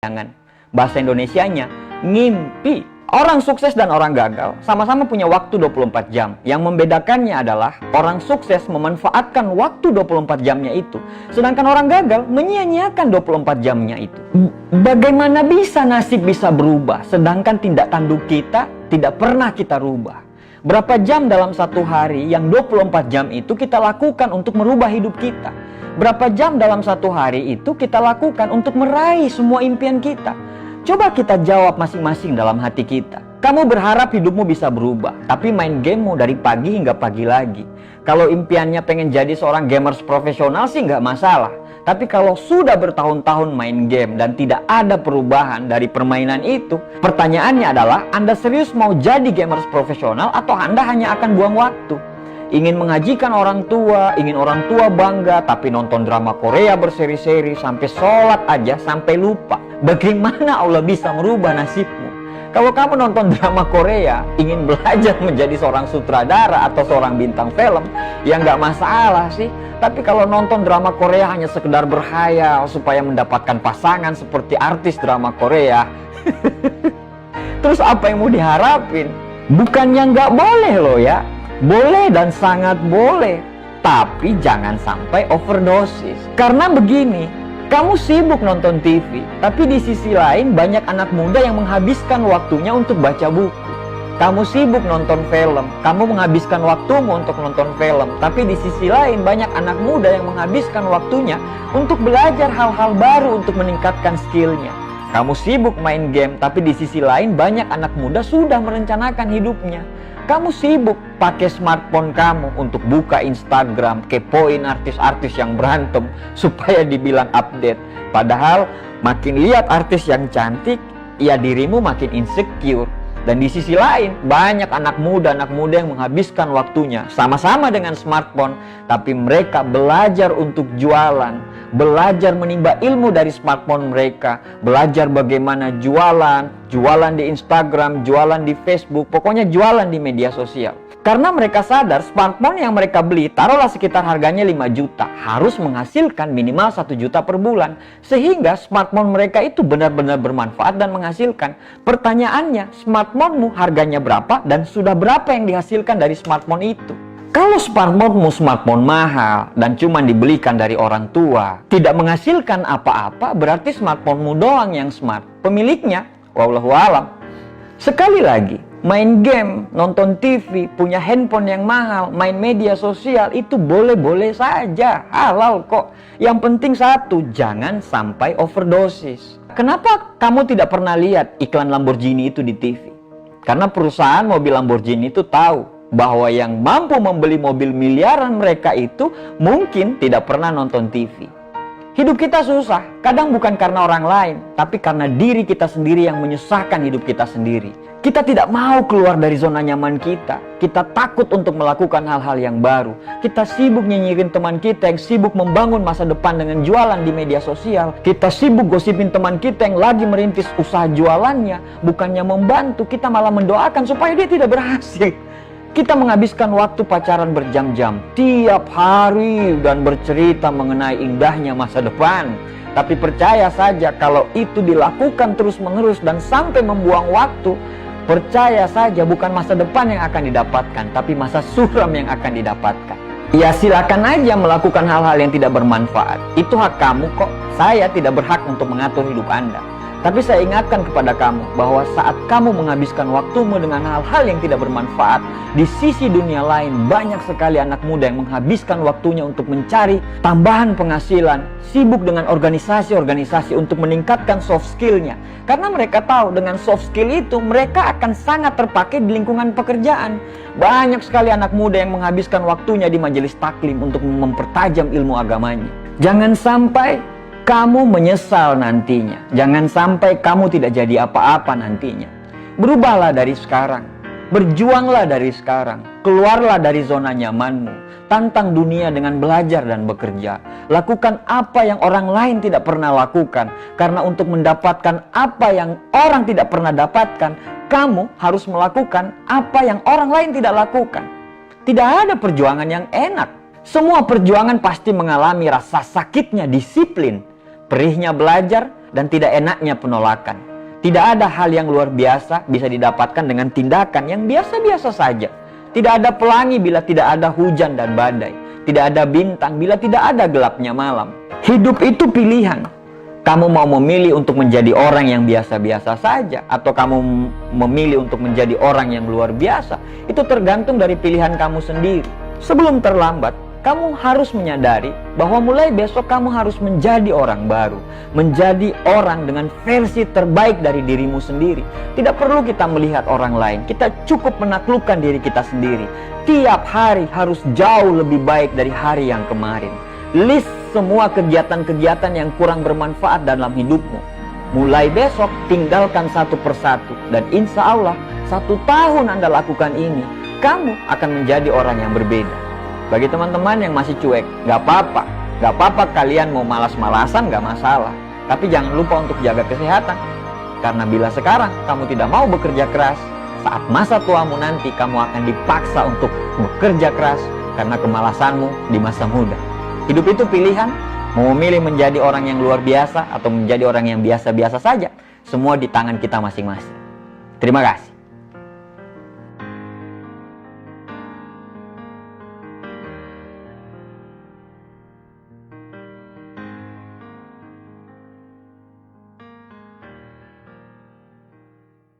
Jangan. Bahasa Indonesianya, ngimpi. Orang sukses dan orang gagal sama-sama punya waktu 24 jam. Yang membedakannya adalah orang sukses memanfaatkan waktu 24 jamnya itu, sedangkan orang gagal menyia-nyiakan 24 jamnya itu. Bagaimana bisa nasib bisa berubah, sedangkan tindak tanduk kita tidak pernah kita rubah? Berapa jam dalam satu hari yang 24 jam itu kita lakukan untuk merubah hidup kita? Berapa jam dalam satu hari itu kita lakukan untuk meraih semua impian kita? Coba kita jawab masing-masing dalam hati kita. Kamu berharap hidupmu bisa berubah, tapi main gamemu dari pagi hingga pagi lagi. Kalau impiannya pengen jadi seorang gamers profesional sih nggak masalah. Tapi kalau sudah bertahun-tahun main game dan tidak ada perubahan dari permainan itu, pertanyaannya adalah Anda serius mau jadi gamers profesional atau Anda hanya akan buang waktu? Ingin mengajikan orang tua, ingin orang tua bangga, tapi nonton drama Korea berseri-seri sampai sholat aja sampai lupa. Bagaimana Allah bisa merubah nasibmu? Kalau kamu nonton drama Korea, ingin belajar menjadi seorang sutradara atau seorang bintang film, ya nggak masalah sih. Tapi kalau nonton drama Korea hanya sekedar berhayal supaya mendapatkan pasangan seperti artis drama Korea, terus apa yang mau diharapin? Bukannya nggak boleh loh ya. Boleh dan sangat boleh. Tapi jangan sampai overdosis. Karena begini, kamu sibuk nonton TV, tapi di sisi lain banyak anak muda yang menghabiskan waktunya untuk baca buku. Kamu sibuk nonton film, kamu menghabiskan waktumu untuk nonton film, tapi di sisi lain banyak anak muda yang menghabiskan waktunya untuk belajar hal-hal baru untuk meningkatkan skillnya. Kamu sibuk main game, tapi di sisi lain banyak anak muda sudah merencanakan hidupnya. Kamu sibuk pakai smartphone kamu untuk buka Instagram, kepoin artis-artis yang berantem supaya dibilang update. Padahal makin lihat artis yang cantik, ya dirimu makin insecure. Dan di sisi lain, banyak anak muda yang menghabiskan waktunya sama-sama dengan smartphone, tapi mereka belajar untuk jualan, belajar menimba ilmu dari smartphone mereka, belajar bagaimana jualan di Instagram, jualan di Facebook, pokoknya jualan di media sosial. Karena mereka sadar smartphone yang mereka beli, taruhlah sekitar harganya 5 juta, harus menghasilkan minimal 1 juta per bulan. Sehingga smartphone mereka itu benar-benar bermanfaat dan menghasilkan. Pertanyaannya, smartphone-mu harganya berapa dan sudah berapa yang dihasilkan dari smartphone itu? Kalau smartphone-mu smartphone mahal dan cuma dibelikan dari orang tua, tidak menghasilkan apa-apa, berarti smartphone-mu doang yang smart. Pemiliknya, wallahu alam. Sekali lagi, main game, nonton TV, punya handphone yang mahal, main media sosial itu boleh-boleh saja, halal kok. Yang penting satu, jangan sampai overdosis. Kenapa kamu tidak pernah lihat iklan Lamborghini itu di TV? Karena perusahaan mobil Lamborghini itu tahu bahwa yang mampu membeli mobil miliaran mereka itu mungkin tidak pernah nonton TV. Hidup kita susah, kadang bukan karena orang lain, tapi karena diri kita sendiri yang menyusahkan hidup kita sendiri. Kita tidak mau keluar dari zona nyaman kita. Kita takut untuk melakukan hal-hal yang baru. Kita sibuk nyinyirin teman kita yang sibuk membangun masa depan dengan jualan di media sosial. Kita sibuk gosipin teman kita yang lagi merintis usaha jualannya. Bukannya membantu, kita malah mendoakan supaya dia tidak berhasil. Kita menghabiskan waktu pacaran berjam-jam tiap hari dan bercerita mengenai indahnya masa depan. Tapi percaya saja kalau itu dilakukan terus-menerus dan sampai membuang waktu, percaya saja bukan masa depan yang akan didapatkan, tapi masa suram yang akan didapatkan. Ya silakan aja melakukan hal-hal yang tidak bermanfaat. Itu hak kamu kok. Saya tidak berhak untuk mengatur hidup Anda. Tapi saya ingatkan kepada kamu bahwa saat kamu menghabiskan waktumu dengan hal-hal yang tidak bermanfaat, di sisi dunia lain banyak sekali anak muda yang menghabiskan waktunya untuk mencari tambahan penghasilan, sibuk dengan organisasi-organisasi untuk meningkatkan soft skill-nya. Karena mereka tahu dengan soft skill itu mereka akan sangat terpakai di lingkungan pekerjaan. Banyak sekali anak muda yang menghabiskan waktunya di majelis taklim untuk mempertajam ilmu agamanya. Jangan sampai kamu menyesal nantinya. Jangan sampai kamu tidak jadi apa-apa nantinya. Berubahlah dari sekarang. Berjuanglah dari sekarang. Keluarlah dari zona nyamanmu. Tantang dunia dengan belajar dan bekerja. Lakukan apa yang orang lain tidak pernah lakukan. Karena untuk mendapatkan apa yang orang tidak pernah dapatkan, kamu harus melakukan apa yang orang lain tidak lakukan. Tidak ada perjuangan yang enak. Semua perjuangan pasti mengalami rasa sakitnya disiplin. Perihnya belajar, dan tidak enaknya penolakan. Tidak ada hal yang luar biasa bisa didapatkan dengan tindakan yang biasa-biasa saja. Tidak ada pelangi bila tidak ada hujan dan badai. Tidak ada bintang bila tidak ada gelapnya malam. Hidup itu pilihan. Kamu mau memilih untuk menjadi orang yang biasa-biasa saja, atau kamu memilih untuk menjadi orang yang luar biasa, itu tergantung dari pilihan kamu sendiri. Sebelum terlambat, kamu harus menyadari bahwa mulai besok kamu harus menjadi orang baru. Menjadi orang dengan versi terbaik dari dirimu sendiri. Tidak perlu kita melihat orang lain. Kita cukup menaklukkan diri kita sendiri. Tiap hari harus jauh lebih baik dari hari yang kemarin. List semua kegiatan-kegiatan yang kurang bermanfaat dalam hidupmu. Mulai besok tinggalkan satu persatu. Dan insya Allah 1 tahun Anda lakukan ini, kamu akan menjadi orang yang berbeda. Bagi teman-teman yang masih cuek, gak apa-apa. Gak apa-apa kalian mau malas-malasan, gak masalah. Tapi jangan lupa untuk jaga kesehatan. Karena bila sekarang kamu tidak mau bekerja keras, saat masa tuamu nanti kamu akan dipaksa untuk bekerja keras karena kemalasanmu di masa muda. Hidup itu pilihan, mau memilih menjadi orang yang luar biasa atau menjadi orang yang biasa-biasa saja. Semua di tangan kita masing-masing. Terima kasih.